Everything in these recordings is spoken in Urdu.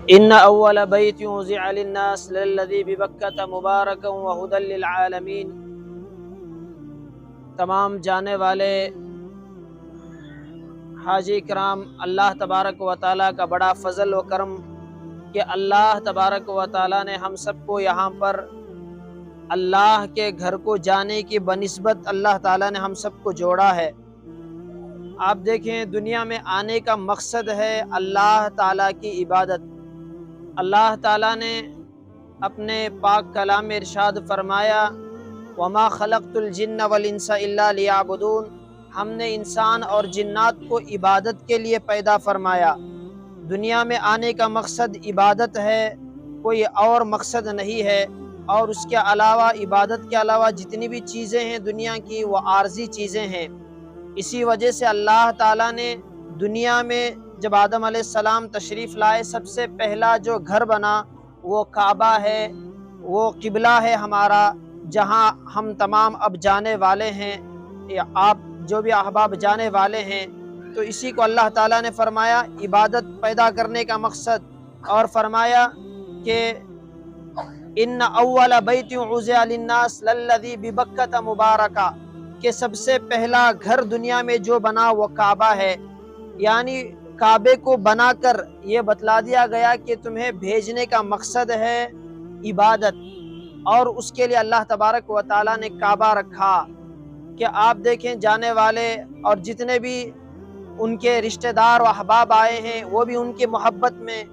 ان اول بیت وضع للناس للذی ببکۃ مبارکا وہدی للعالمین۔ تمام جانے والے حاجی کرام، اللہ تبارک و تعالیٰ کا بڑا فضل و کرم کہ اللہ تبارک و تعالیٰ نے ہم سب کو یہاں پر اللہ کے گھر کو جانے کی بنسبت اللہ تعالیٰ نے ہم سب کو جوڑا ہے۔ آپ دیکھیں، دنیا میں آنے کا مقصد ہے اللہ تعالیٰ کی عبادت۔ اللہ تعالیٰ نے اپنے پاک کلام میں ارشاد فرمایا، وَمَا خَلَقْتُ الْجِنَّ وَالْإِنسَ إِلَّا لِيَعْبُدُونَ۔ ہم نے انسان اور جنات کو عبادت کے لیے پیدا فرمایا۔ دنیا میں آنے کا مقصد عبادت ہے، کوئی اور مقصد نہیں ہے۔ اور اس کے علاوہ، عبادت کے علاوہ جتنی بھی چیزیں ہیں دنیا کی، وہ عارضی چیزیں ہیں۔ اسی وجہ سے اللہ تعالیٰ نے دنیا میں جب آدم علیہ السلام تشریف لائے، سب سے پہلا جو گھر بنا وہ کعبہ ہے، وہ قبلہ ہے ہمارا، جہاں ہم تمام اب جانے والے ہیں، یا آپ جو بھی احباب جانے والے ہیں۔ تو اسی کو اللہ تعالیٰ نے فرمایا عبادت پیدا کرنے کا مقصد، اور فرمایا کہ ان اول بیت وضع للناس للذی ببکۃ مبارکہ، کہ سب سے پہلا گھر دنیا میں جو بنا وہ کعبہ ہے۔ یعنی کعبے کو بنا کر یہ بتلا دیا گیا کہ تمہیں بھیجنے کا مقصد ہے عبادت، اور اس کے لیے اللہ تبارک و تعالیٰ نے کعبہ رکھا کہ آپ دیکھیں جانے والے اور جتنے بھی ان کے رشتہ دار و احباب آئے ہیں، وہ بھی ان کی محبت میں،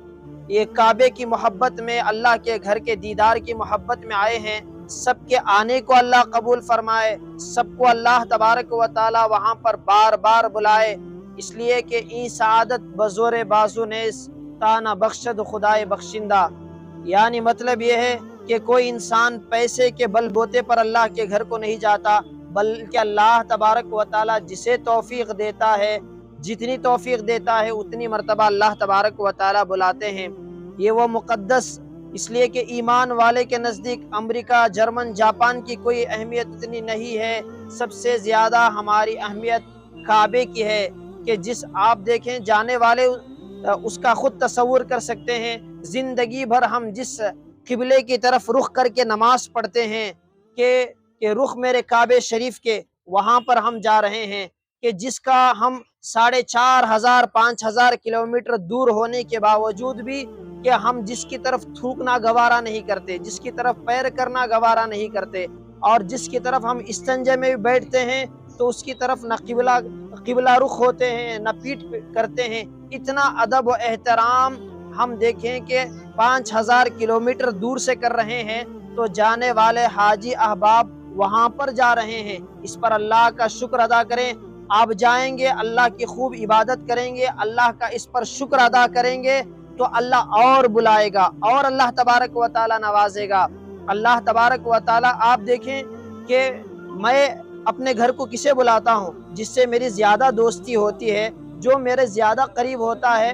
یہ کعبے کی محبت میں، اللہ کے گھر کے دیدار کی محبت میں آئے ہیں۔ سب کے آنے کو اللہ قبول فرمائے، سب کو اللہ تبارک و تعالیٰ وہاں پر بار بار بلائے، اس لیے کہ این سعادت بزور بازو نیس تانا بخشد خدائے بخشندہ۔ یعنی مطلب یہ ہے کہ کوئی انسان پیسے کے بل بوتے پر اللہ کے گھر کو نہیں جاتا، بلکہ اللہ تبارک و تعالیٰ جسے توفیق دیتا ہے، جتنی توفیق دیتا ہے اتنی مرتبہ اللہ تبارک و تعالیٰ بلاتے ہیں۔ یہ وہ مقدس، اس لیے کہ ایمان والے کے نزدیک امریکہ، جرمن، جاپان کی کوئی اہمیت اتنی نہیں ہے، سب سے زیادہ ہماری اہمیت کعبے کی ہے، کہ جس آپ دیکھیں جانے والے اس کا خود تصور کر سکتے ہیں۔ زندگی بھر ہم جس قبلے کی طرف رخ کر کے نماز پڑھتے ہیں کہ رخ میرے کعبے شریف کے، وہاں پر ہم جا رہے ہیں، کہ جس کا ہم 4500 5000 کلومیٹر دور ہونے کے باوجود بھی کہ ہم جس کی طرف تھوکنا گوارا نہیں کرتے، جس کی طرف پیر کرنا گوارا نہیں کرتے، اور جس کی طرف ہم استنجے میں بھی بیٹھتے ہیں تو اس کی طرف نہ قبلہ رخ ہوتے ہیں نہ پیٹ کرتے ہیں۔ اتنا ادب و احترام ہم دیکھیں کہ 5000 کلومیٹر دور سے کر رہے ہیں، تو جانے والے حاجی احباب وہاں پر جا رہے ہیں۔ اس پر اللہ کا شکر ادا کریں۔ آپ جائیں گے، اللہ کی خوب عبادت کریں گے، اللہ کا اس پر شکر ادا کریں گے، تو اللہ اور بلائے گا، اور اللہ تبارک و تعالیٰ نوازے گا۔ اللہ تبارک و تعالیٰ، آپ دیکھیں کہ میں اپنے گھر کو کسے بلاتا ہوں؟ جس سے میری زیادہ دوستی ہوتی ہے، جو میرے زیادہ قریب ہوتا ہے،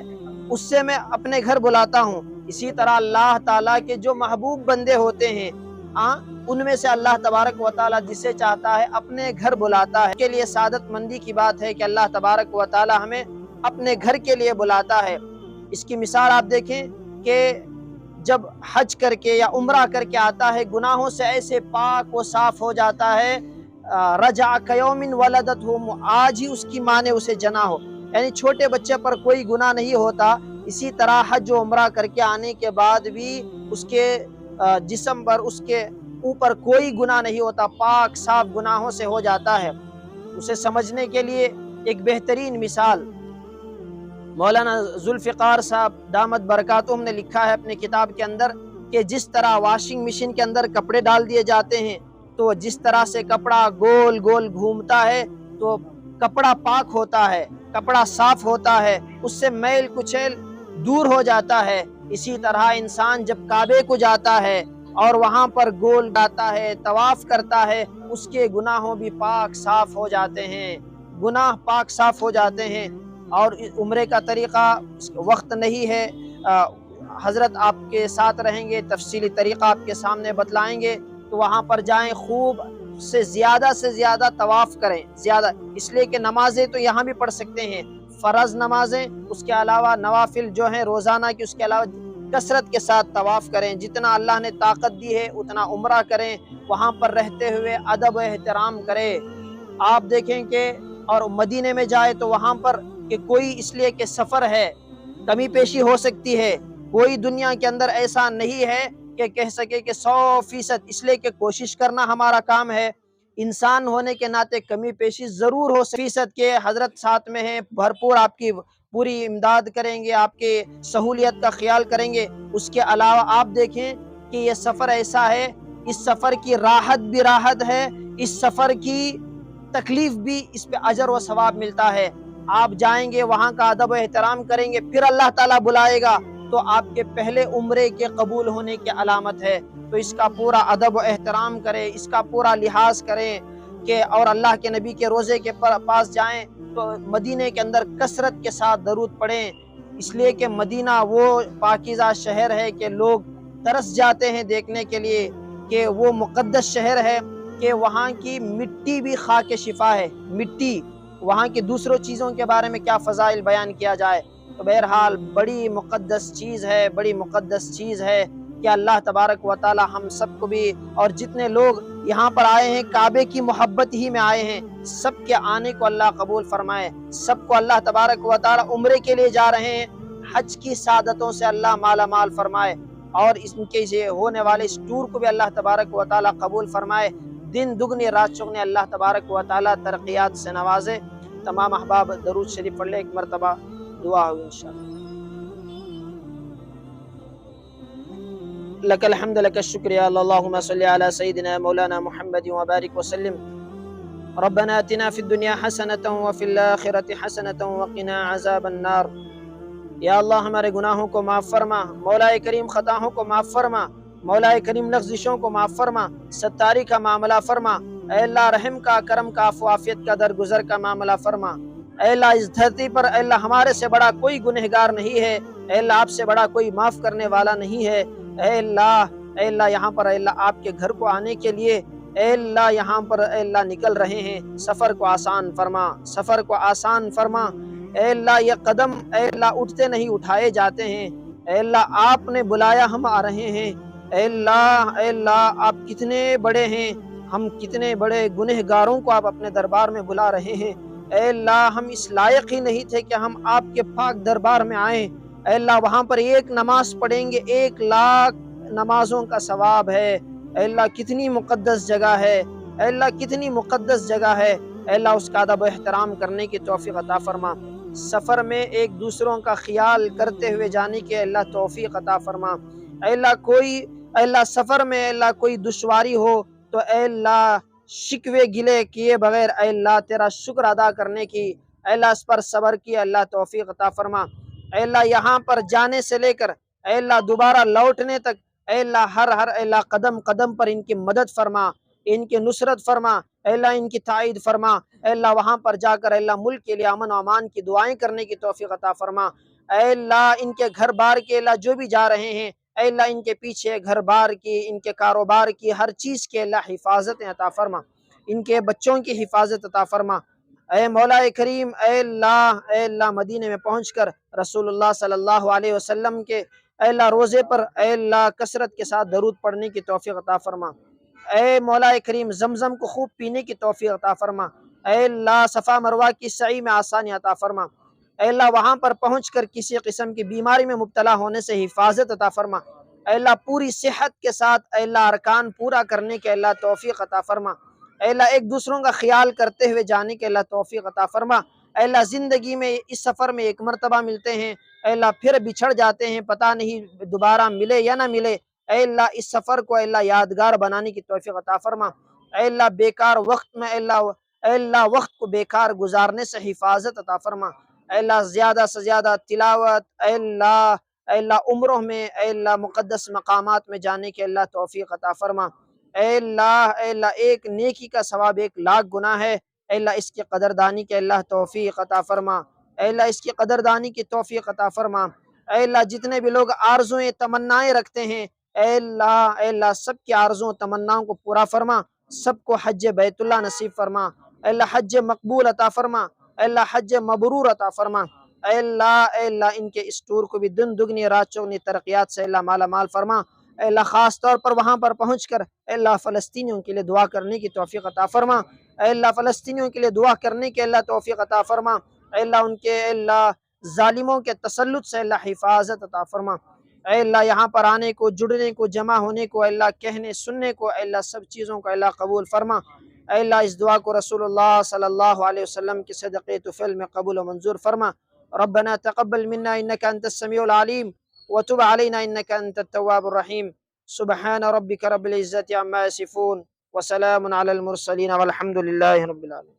اس سے میں اپنے گھر بلاتا ہوں۔ اسی طرح اللہ تعالیٰ کے جو محبوب بندے ہوتے ہیں، ان میں سے اللہ تبارک و تعالیٰ جسے چاہتا ہے اپنے گھر بلاتا ہے۔ اس کے لیے سعادت مندی کی بات ہے کہ اللہ تبارک و تعالیٰ ہمیں اپنے گھر کے لیے بلاتا ہے۔ اس کی مثال آپ دیکھیں کہ جب حج کر کے یا عمرہ کر کے آتا ہے، گناہوں سے ایسے پاک و صاف ہو جاتا ہے، رجع کیوم ولدتہ، آج ہی اس کی ماں نے اسے جنا ہو، یعنی چھوٹے بچے پر کوئی گناہ نہیں ہوتا۔ اسی طرح حج و عمرہ کر کے آنے کے بعد بھی اس کے جسم پر، اس کے اوپر کوئی گناہ نہیں ہوتا، پاک صاف گناہوں سے ہو جاتا ہے۔ اسے سمجھنے کے لیے ایک بہترین مثال مولانا ذوالفقار صاحب دامت برکاتہم نے لکھا ہے اپنی کتاب کے اندر، کہ جس طرح واشنگ مشین کے اندر کپڑے ڈال دیے جاتے ہیں، تو جس طرح سے کپڑا گول گول گھومتا ہے تو کپڑا پاک ہوتا ہے، کپڑا صاف ہوتا ہے، اس سے میل کچیل دور ہو جاتا ہے۔ اسی طرح انسان جب کعبے کو جاتا ہے اور وہاں پر گول جاتا ہے، طواف کرتا ہے، اس کے گناہوں بھی پاک صاف ہو جاتے ہیں، گناہ پاک صاف ہو جاتے ہیں۔ اور عمرے کا طریقہ وقت نہیں ہے، حضرت آپ کے ساتھ رہیں گے، تفصیلی طریقہ آپ کے سامنے بتلائیں گے، تو وہاں پر جائیں، خوب سے زیادہ طواف کریں، زیادہ، اس لیے کہ نمازیں تو یہاں بھی پڑھ سکتے ہیں، فرض نمازیں، اس کے علاوہ نوافل جو ہیں روزانہ کی، اس کے علاوہ کثرت کے ساتھ طواف کریں، جتنا اللہ نے طاقت دی ہے اتنا عمرہ کریں، وہاں پر رہتے ہوئے ادب و احترام کریں۔ آپ دیکھیں کہ اور مدینے میں جائے تو وہاں پر کہ کوئی اس لیے کہ سفر ہے کمی پیشی ہو سکتی ہے، کوئی دنیا کے اندر ایسا نہیں ہے کہ کہہ سکے کہ 100%، اس لیے کہ کوشش کرنا ہمارا کام ہے، انسان ہونے کے ناطے کمی پیشی ضرور ہو 100% کے حضرت ساتھ میں ہیں، بھرپور آپ کی پوری امداد کریں گے، آپ کے سہولیت کا خیال کریں گے۔ اس کے علاوہ آپ دیکھیں کہ یہ سفر ایسا ہے، اس سفر کی راحت بھی راحت ہے، اس سفر کی تکلیف بھی، اس پہ اجر و ثواب ملتا ہے۔ آپ جائیں گے وہاں کا ادب و احترام کریں گے، پھر اللہ تعالیٰ بلائے گا تو آپ کے پہلے عمرے کے قبول ہونے کی علامت ہے، تو اس کا پورا ادب و احترام کریں، اس کا پورا لحاظ کریں کہ اور اللہ کے نبی کے روزے کے پاس جائیں تو مدینے کے اندر کثرت کے ساتھ درود پڑھیں، اس لیے کہ مدینہ وہ پاکیزہ شہر ہے کہ لوگ ترس جاتے ہیں دیکھنے کے لیے، کہ وہ مقدس شہر ہے کہ وہاں کی مٹی بھی خاک شفا ہے، مٹی، وہاں کی دوسروں چیزوں کے بارے میں کیا فضائل بیان کیا جائے۔ تو بہرحال بڑی مقدس چیز ہے، بڑی مقدس چیز ہے کہ اللہ تبارک و تعالی ہم سب کو بھی، اور جتنے لوگ یہاں پر آئے ہیں کعبے کی محبت ہی میں آئے ہیں، سب کے آنے کو اللہ قبول فرمائے، سب کو اللہ تبارک و تعالی عمرے کے لیے جا رہے ہیں، حج کی سعادتوں سے اللہ مالا مال فرمائے، اور اس کے ہونے والے اس ٹور کو بھی اللہ تبارک و تعالی قبول فرمائے، دن دگنی رات چگنی اللہ تبارک و تعالی ترقیات سے نوازے۔ تمام احباب درود شریف پڑھ لیں ایک مرتبہ، دعا ہو انشاءاللہ۔ لك الحمد لك الشكر يا الله، اللهم صل على سيدنا مولانا محمد وبارك وسلم۔ ربنا آتنا في الدنيا حسنة وفي الآخرة حسنة وقنا عذاب النار۔ یا اللہ ہمارے گناہوں کو معاف فرما، مولا کریم خطاؤں کو معاف فرما، مولا کریم لغزشوں کو معاف فرما، ستاری کا معاملہ فرما، اے اللہ رحم کا، کرم کا، عفو عافیت کا، درگزر کا معاملہ فرما۔ اے اللہ اس دھرتی پر اے اللہ ہمارے سے بڑا کوئی گنہگار نہیں ہے، اے اللہ آپ سے بڑا کوئی معاف کرنے والا نہیں ہے۔ اے اللہ یہاں پر اے اللہ آپ کے گھر کو آنے کے لیے اے اللہ یہاں پر اے اللہ نکل رہے ہیں، سفر کو آسان فرما، سفر کو آسان فرما۔ اے اللہ یہ قدم اے اللہ اٹھتے نہیں اٹھائے جاتے ہیں، اے اللہ آپ نے بلایا ہم آ رہے ہیں، اے اللہ آپ کتنے بڑے ہیں، ہم کتنے بڑے گنہگاروں کو آپ اپنے دربار میں بلا رہے ہیں۔ اے اللہ ہم اس لائق ہی نہیں تھے کہ ہم آپ کے پاک دربار میں آئیں، اے اللہ وہاں پر ایک نماز پڑھیں گے 1,00,000 نمازوں کا ثواب ہے۔ اے اللہ کتنی مقدس جگہ ہے، اے اللہ کتنی مقدس جگہ ہے، اے اللہ اس کا ادب و احترام کرنے کی توفیق عطا فرما، سفر میں ایک دوسروں کا خیال کرتے ہوئے جانے کی اللہ توفیق عطا فرما۔ اے اللہ سفر میں اے اللہ کوئی دشواری ہو تو اے اللہ شکوے گلے کیے بغیر اے اللہ تیرا شکر ادا کرنے کی، اے اللہ اس پر صبر کی اللہ توفیق عطا فرما۔ اے اللہ یہاں پر جانے سے لے کر اے اللہ دوبارہ لوٹنے تک اے اللہ ہر اے اللہ قدم قدم پر ان کی مدد فرما، ان کی نصرت فرما، اے اللہ ان کی تائید فرما، اے اللہ وہاں پر جا کر اے اللہ ملک کے لیے امن و امان کی دعائیں کرنے کی توفیق عطا فرما۔ اے اللہ ان کے گھر بار کے اللہ جو بھی جا رہے ہیں اے اللہ ان کے پیچھے گھر بار کی، ان کے کاروبار کی، ہر چیز کے اللہ حفاظت عطا فرما، ان کے بچوں کی حفاظت عطا فرما۔ اے مولا کریم اے اللہ مدینے میں پہنچ کر رسول اللہ صلی اللہ علیہ وسلم کے اے اللہ روزے پر اے اللہ کثرت کے ساتھ درود پڑھنے کی توفیق عطا فرما۔ اے مولا کریم زمزم کو خوب پینے کی توفیق عطا فرما۔ اے اللہ صفا مروہ کی سعی میں آسانی عطا فرما۔ اے اللہ وہاں پر پہنچ کر کسی قسم کی بیماری میں مبتلا ہونے سے حفاظت عطا فرما۔ اے اللہ پوری صحت کے ساتھ اے اللہ ارکان پورا کرنے کے اللہ توفیق عطا فرما۔ اے اللہ ایک دوسروں کا خیال کرتے ہوئے جانے کے اللہ توفیق عطا فرما۔ اے اللہ زندگی میں اس سفر میں ایک مرتبہ ملتے ہیں، اے اللہ پھر بچھڑ جاتے ہیں، پتہ نہیں دوبارہ ملے یا نہ ملے، اے اللہ اس سفر کو اے اللہ یادگار بنانے کی توفیق عطا فرما۔ اے اللہ بیکار وقت میں اے اللہ وقت کو بیکار گزارنے سے حفاظت عطا فرما۔ اے اللہ زیادہ سے زیادہ تلاوت اے اللہ عمروں میں اے اللہ مقدس مقامات میں جانے کے اللہ توفیق عطا فرما۔ اے اللہ ایک نیکی کا ثواب 1,00,000 گناہ ہے، اے اللہ اس کی قدردانی کے اللہ توفیق عطا فرما۔ اے اللہ اس کی قدردانی کی توفیق عطا فرما۔ اے اللہ جتنے بھی لوگ آرزویں تمنائیں رکھتے ہیں اے اللہ سب کی آرزوں تمناؤں کو پورا فرما، سب کو حج بیت اللہ نصیب فرما، اے اللہ حج مقبول عطا فرما۔ اے اللہ حج مبرور عطا فرما، اے اللہ ان کے اس ٹور کو بھی دن دگنی رات چوگنی ترقیات سے اللہ مالا مال فرما، اے اللہ خاص طور پر وہاں پر پہنچ کر اے اللہ فلسطینیوں کے لیے دعا کرنے کی توفیق عطا فرما، اے اللہ فلسطینیوں کے لیے دعا کرنے کے اللہ توفیق عطا فرما، اے اللہ ان کے اے اللہ ظالموں کے تسلط سے اللہ حفاظت عطا فرما، اے اللہ یہاں پر آنے کو، جڑنے کو، جمع ہونے کو، اے اللہ کہنے سننے کو، اے اللہ سب چیزوں کو اے اللہ قبول فرما، اے اللہ اس دعا کو رسول اللہ صلی اللہ علیہ وسلم کے صدقے طفیل میں قبول و منظور فرما۔ ربنا تقبل منا انك انت السميع العليم وتب علينا انك انت التواب الرحيم، سبحان ربك رب العزة عما يصفون وسلام على المرسلين والحمد لله رب العالمين۔